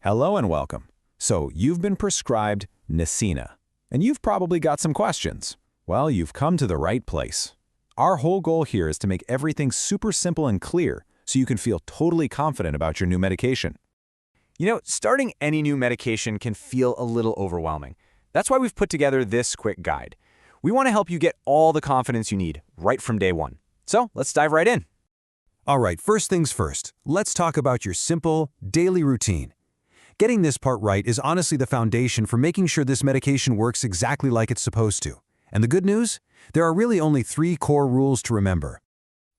Hello and welcome. So you've been prescribed Nesina, and you've probably got some questions. Well, you've come to the right place. Our whole goal here is to make everything super simple and clear so you can feel totally confident about your new medication. Starting any new medication can feel a little overwhelming. That's why we've put together this quick guide. We want to help you get all the confidence you need right from day one. So let's dive right in. All right, first things first, let's talk about your simple, daily routine. Getting this part right is honestly the foundation for making sure this medication works exactly like it's supposed to. And the good news? There are really only 3 core rules to remember.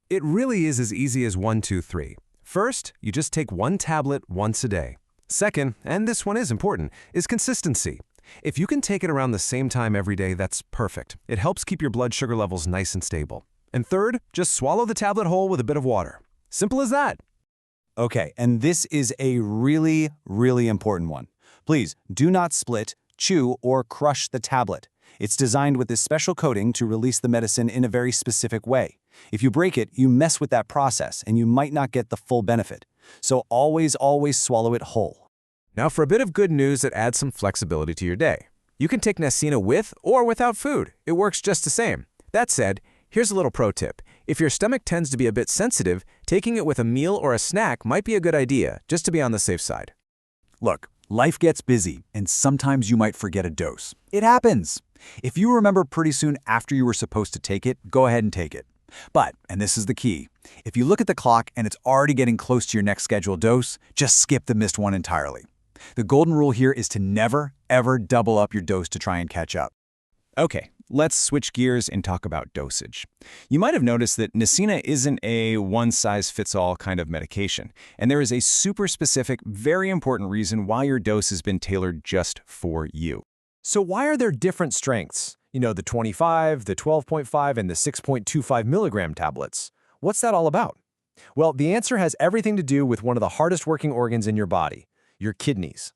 It really is as easy as 1, 2, 3. First, you just take 1 tablet once a day. Second, and this one is important, is consistency. If you can take it around the same time every day, that's perfect. It helps keep your blood sugar levels nice and stable. And third, just swallow the tablet whole with a bit of water. Simple as that. Okay, and this is a really, really important one. Please do not split, chew, or crush the tablet. It's designed with this special coating to release the medicine in a very specific way. If you break it, you mess with that process and you might not get the full benefit. So always swallow it whole. Now for a bit of good news that adds some flexibility to your day. You can take Nesina with or without food. It works just the same. That said, here's a little pro tip. If your stomach tends to be a bit sensitive, taking it with a meal or a snack might be a good idea, just to be on the safe side. Look, life gets busy, and sometimes you might forget a dose. It happens. If you remember pretty soon after you were supposed to take it, go ahead and take it. But, and this is the key, if you look at the clock and it's already getting close to your next scheduled dose, just skip the missed one entirely. The golden rule here is to never, ever double up your dose to try and catch up. Okay, let's switch gears and talk about dosage. You might have noticed that Nesina isn't a one-size-fits-all kind of medication, and there is a super specific, very important reason why your dose has been tailored just for you. So why are there different strengths? The 25, the 12.5, and the 6.25 milligram tablets. What's that all about? Well, the answer has everything to do with one of the hardest working organs in your body, your kidneys.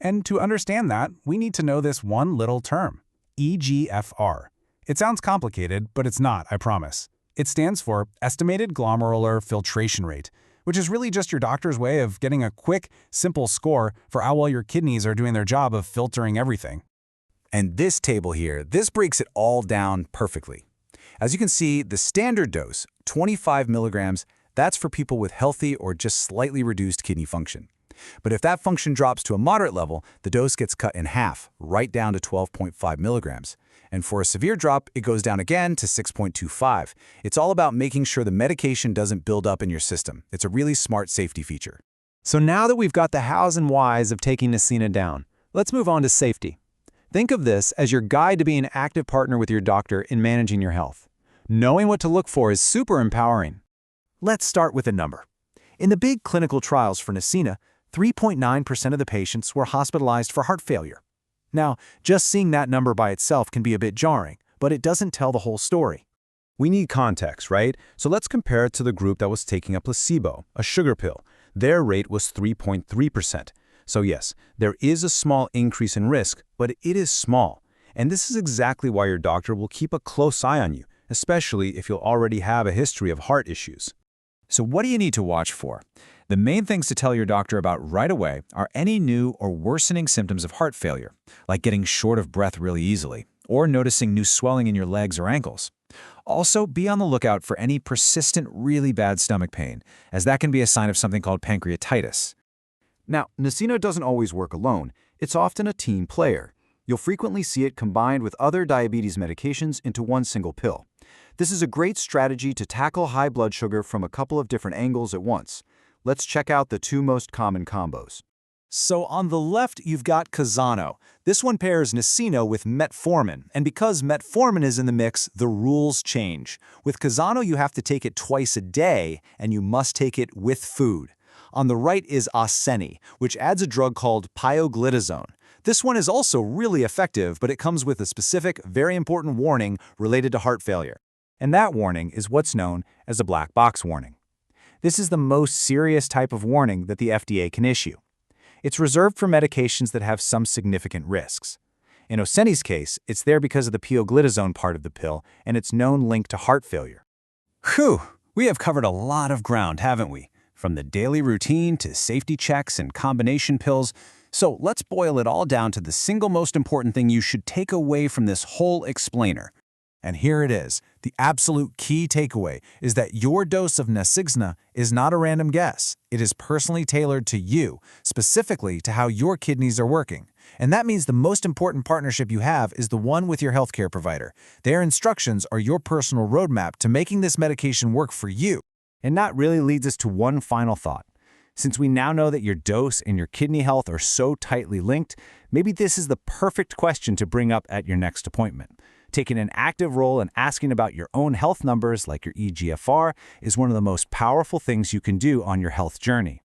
And to understand that, we need to know this one little term, eGFR. It sounds complicated, but it's not, I promise. It stands for Estimated Glomerular Filtration Rate, which is really just your doctor's way of getting a quick, simple score for how well your kidneys are doing their job of filtering everything. And this table here, this breaks it all down perfectly. As you can see, the standard dose, 25 milligrams, that's for people with healthy or just slightly reduced kidney function. But if that function drops to a moderate level, the dose gets cut in half, right down to 12.5 milligrams. And for a severe drop, it goes down again to 6.25. It's all about making sure the medication doesn't build up in your system. It's a really smart safety feature. So now that we've got the hows and whys of taking Nesina down, let's move on to safety. Think of this as your guide to being an active partner with your doctor in managing your health. Knowing what to look for is super empowering. Let's start with a number. In the big clinical trials for Nesina, 3.9% of the patients were hospitalized for heart failure. Now, just seeing that number by itself can be a bit jarring, but it doesn't tell the whole story. We need context, right? So let's compare it to the group that was taking a placebo, a sugar pill. Their rate was 3.3%. So yes, there is a small increase in risk, but it is small. And this is exactly why your doctor will keep a close eye on you, especially if you'll already have a history of heart issues. So what do you need to watch for? The main things to tell your doctor about right away are any new or worsening symptoms of heart failure, like getting short of breath really easily, or noticing new swelling in your legs or ankles. Also, be on the lookout for any persistent, really bad stomach pain, as that can be a sign of something called pancreatitis. Now, Nesina doesn't always work alone. It's often a team player. You'll frequently see it combined with other diabetes medications into one single pill. This is a great strategy to tackle high blood sugar from a couple of different angles at once. Let's check out the 2 most common combos. So on the left, you've got Kazano. This one pairs Nesina with metformin, and because metformin is in the mix, the rules change. With Kazano, you have to take it twice a day, and you must take it with food. On the right is Oseni, which adds a drug called pioglitazone. This one is also really effective, but it comes with a specific, very important warning related to heart failure. And that warning is what's known as a black box warning. This is the most serious type of warning that the FDA can issue. It's reserved for medications that have some significant risks. In Oseni's case, it's there because of the pioglitazone part of the pill and its known link to heart failure. Whew! We have covered a lot of ground, haven't we? from the daily routine to safety checks and combination pills. So let's boil it all down to the single most important thing you should take away from this whole explainer. And here it is. The absolute key takeaway is that your dose of Nesina is not a random guess. It is personally tailored to you, specifically to how your kidneys are working. And that means the most important partnership you have is the one with your healthcare provider. Their instructions are your personal roadmap to making this medication work for you. And that really leads us to one final thought. Since we now know that your dose and your kidney health are so tightly linked, maybe this is the perfect question to bring up at your next appointment. Taking an active role in asking about your own health numbers, like your eGFR, is one of the most powerful things you can do on your health journey.